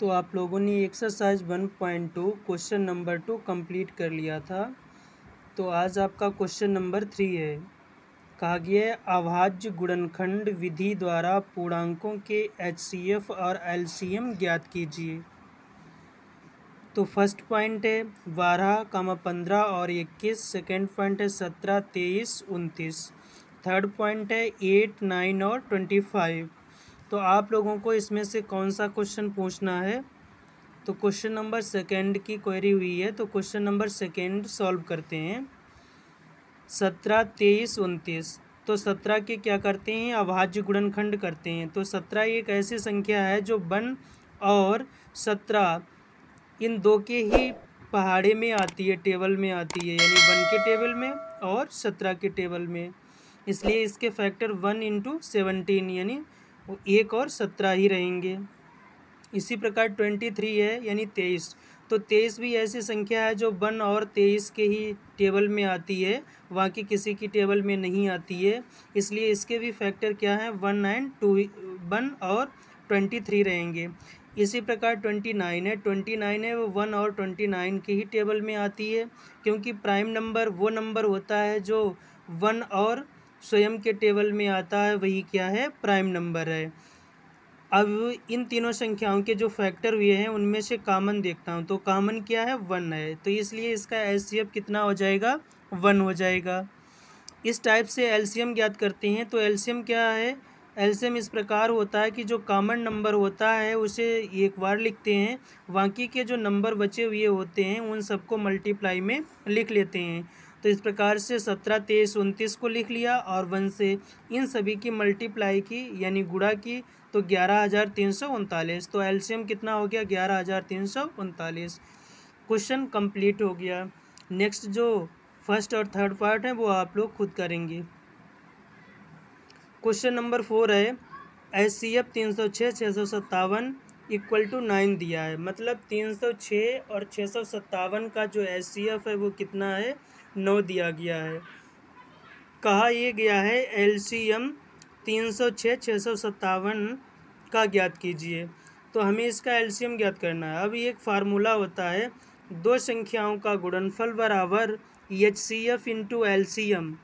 तो आप लोगों ने एक्सरसाइज 1.2 क्वेश्चन नंबर 2 कंप्लीट कर लिया था। तो आज आपका क्वेश्चन नंबर 3 है। कहा गया है अभाज्य गुणनखंड विधि द्वारा पूर्णांकों के एचसीएफ और एलसीएम ज्ञात कीजिए। तो फर्स्ट पॉइंट है 12, 15 और 21। सेकेंड पॉइंट है 17, 23, 29। थर्ड पॉइंट है 8, 9 और 25। तो आप लोगों को इसमें से कौन सा क्वेश्चन पूछना है? तो क्वेश्चन नंबर सेकेंड की क्वेरी हुई है, तो क्वेश्चन नंबर सेकेंड सॉल्व करते हैं। 17, 23, 29। तो 17 के क्या करते हैं? अभाज्य गुणनखंड करते हैं। तो 17 एक ऐसी संख्या है जो 1 और 17 इन दो के ही पहाड़े में आती है, टेबल में आती है, यानी 1 के टेबल में और 17 के टेबल में। इसलिए इसके फैक्टर 1 × 17 यानी 1 और 17 ही रहेंगे। इसी प्रकार 23 है यानी 23। तो 23 भी ऐसी संख्या है जो 1 और 23 के ही टेबल में आती है, बाकी किसी की टेबल में नहीं आती है। इसलिए इसके भी फैक्टर क्या है? 1 एंड 2, 1 और 23 रहेंगे। इसी प्रकार 29 है। 29 है वो 1 और 29 के ही टेबल में आती है, क्योंकि प्राइम नंबर वो नंबर होता है जो 1 और स्वयं के टेबल में आता है, वही क्या है? प्राइम नंबर है। अब इन तीनों संख्याओं के जो फैक्टर हुए हैं उनमें से कॉमन देखता हूँ, तो कॉमन क्या है? 1 है। तो इसलिए इसका एचसीएफ कितना हो जाएगा? 1 हो जाएगा। इस टाइप से एलसीएम ज्ञात करते हैं। तो एलसीएम क्या है? एलसीएम इस प्रकार होता है कि जो कॉमन नंबर होता है उसे एक बार लिखते हैं, बाकी के जो नंबर बचे हुए होते हैं उन सबको मल्टीप्लाई में लिख लेते हैं। तो इस प्रकार से 17, 23, 29 को लिख लिया और 1 से इन सभी की मल्टीप्लाई की यानी गुणा की, तो 11,339। तो एलसीएम कितना हो गया? 11,339। क्वेश्चन कंप्लीट हो गया। नेक्स्ट जो फर्स्ट और थर्ड पार्ट है वो आप लोग खुद करेंगे। क्वेश्चन नंबर 4 है एचसीएफ 306, 657 = 9 दिया है। मतलब 306 और 657 का जो एचसीएफ है वो कितना है? 9 दिया गया है। कहा यह गया है एलसीएम 306, 657 का ज्ञात कीजिए। तो हमें इसका एलसीएम ज्ञात करना है। अब एक फार्मूला होता है, दो संख्याओं का गुणनफल बराबर एचसीएफ × एलसीएम।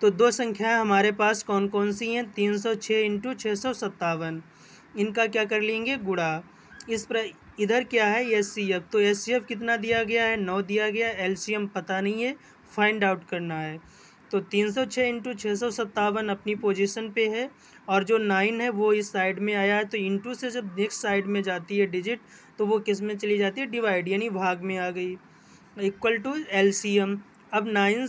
तो दो संख्याएं हमारे पास कौन कौन सी हैं? 306 × 657। इनका क्या कर लेंगे? गुणा। इस पर इधर क्या है? एचसीएफ। तो एचसीएफ कितना दिया गया है? 9 दिया गया है। एलसीएम पता नहीं है, फाइंड आउट करना है। तो 306 × 657 अपनी पोजीशन पे है, और जो 9 है वो इस साइड में आया है। तो इंटू से जब नेक्स्ट साइड में जाती है डिजिट, तो वो किस में चली जाती है? डिवाइड, यानी भाग में आ गई। Equal to LCM. अब 9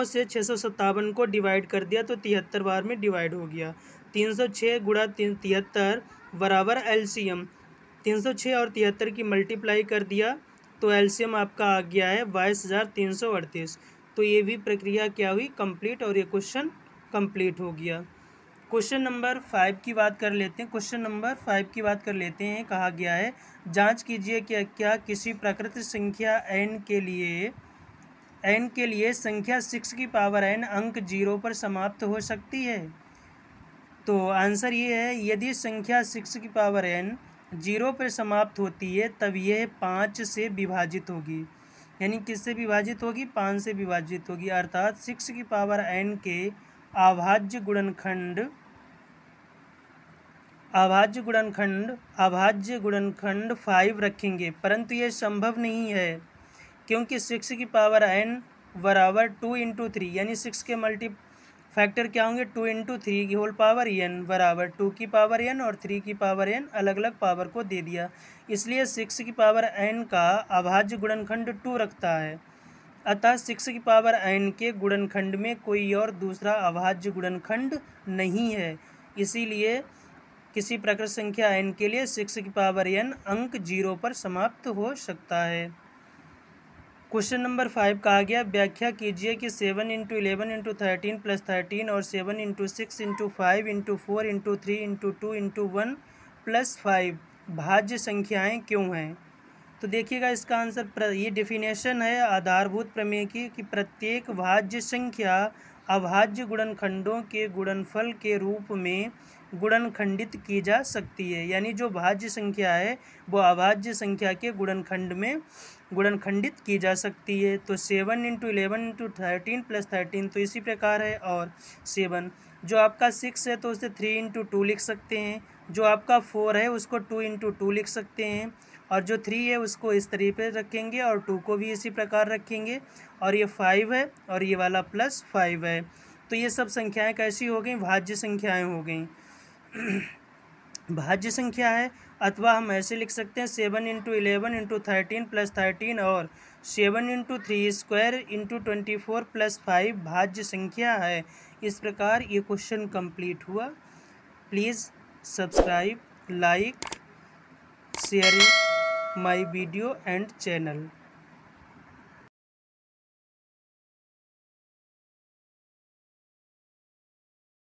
से 657 को डिवाइड कर दिया तो 73 बार में डिवाइड हो गया। 306 × 73 बराबर एलसीएम। 306 और 73 की मल्टीप्लाई कर दिया तो एलसीएम आपका आ गया है 22,338। तो ये भी प्रक्रिया क्या हुई? कंप्लीट, और ये क्वेश्चन कंप्लीट हो गया। क्वेश्चन नंबर 5 की बात कर लेते हैं। क्वेश्चन नंबर 5 की बात कर लेते हैं। कहा गया है जांच कीजिए कि क्या किसी प्राकृतिक संख्या n के लिए संख्या 6n अंक 0 पर समाप्त हो सकती है। तो आंसर ये है, यदि संख्या 6n 0 पर समाप्त होती है तब यह 5 से विभाजित होगी। यानी किससे विभाजित होगी? 5 से विभाजित होगी। अर्थात 6n के अभाज्य गुणनखंड 5 रखेंगे, परंतु यह संभव नहीं है, क्योंकि 6n बराबर 2 × 3, यानी 6 के मल्टी फैक्टर क्या होंगे? 2 × 3 की होल पावर n बराबर 2 की पावर n और 3 की पावर n, अलग अलग पावर को दे दिया। इसलिए 6n का अभाज्य गुणनखंड 2 रखता है। अतः 6n के गुणनखंड में कोई और दूसरा अभाज्य गुणनखंड नहीं है। इसीलिए किसी प्राकृतिक संख्या n के लिए 6n अंक 0 पर समाप्त हो सकता है। क्वेश्चन नंबर 5 कहा गया व्याख्या कीजिए कि 7 × 11 × 13 + 13 और 7 × 6 × 5 × 4 × 3 × 2 × 1 + 5 भाज्य संख्याएं क्यों हैं? तो देखिएगा इसका आंसर, ये डेफिनेशन है आधारभूत प्रमेय की कि प्रत्येक भाज्य संख्या अभाज्य गुणनखंडों के गुणनफल के रूप में गुणनखंडित की जा सकती है। यानी जो भाज्य संख्या है वो अभाज्य संख्या के गुणनखंड में गुणनखंडित की जा सकती है। तो 7 × 11 × 13 + 13 तो इसी प्रकार है। और 7 जो आपका 6 है तो उसे 3 × 2 लिख सकते हैं। जो आपका 4 है उसको 2 × 2 लिख सकते हैं। और जो 3 है उसको इस तरीके रखेंगे और 2 को भी इसी प्रकार रखेंगे। और ये 5 है और ये वाला +5 है। तो ये सब संख्याएं कैसी हो गई? भाज्य संख्याएं हो गई। भाज्य संख्या है। अथवा हम ऐसे लिख सकते हैं 7 × 11 × 13 + 13 और 7 × 3² × 24 + 5 भाज्य संख्या है। इस प्रकार ये क्वेश्चन कंप्लीट हुआ। Please subscribe, like, share my video and channel.